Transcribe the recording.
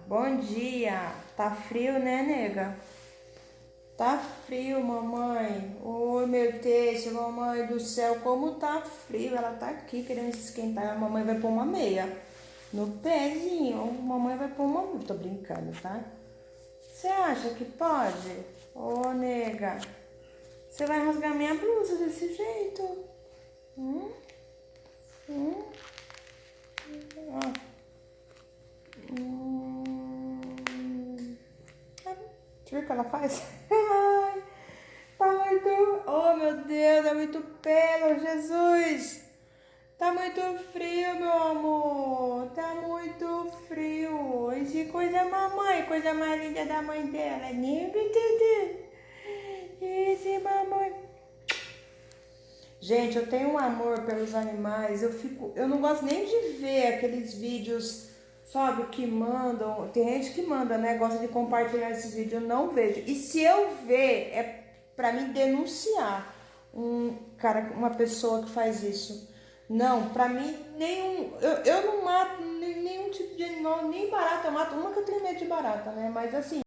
Bom dia. Tá frio, né, nega? Tá frio, mamãe. Oi, meu Deus, mamãe do céu, como tá frio. Ela tá aqui querendo se esquentar. A mamãe vai pôr uma meia no pezinho. Mamãe vai pôr uma... Tô brincando, tá? Você acha que pode? Ô, nega, você vai rasgar minha blusa desse jeito? Hum? Hum? Ó. Você viu o que ela faz? Ai, tá muito... Oh, meu Deus, é muito pelo, Jesus! Tá muito frio, meu amor. Tá muito frio. E que coisa mamãe, coisa mais linda da mãe dela. Esse mamãe. Gente, eu tenho um amor pelos animais. Eu não gosto nem de ver aqueles vídeos, sabe, que mandam. Tem gente que manda, né? Gosta de compartilhar esses vídeos. Eu não vejo. E se eu ver, é pra mim denunciar uma pessoa que faz isso. Não, pra mim, eu não mato nenhum tipo de animal, nem barata. Eu mato uma que eu tenho medo de barata, né? Mas assim.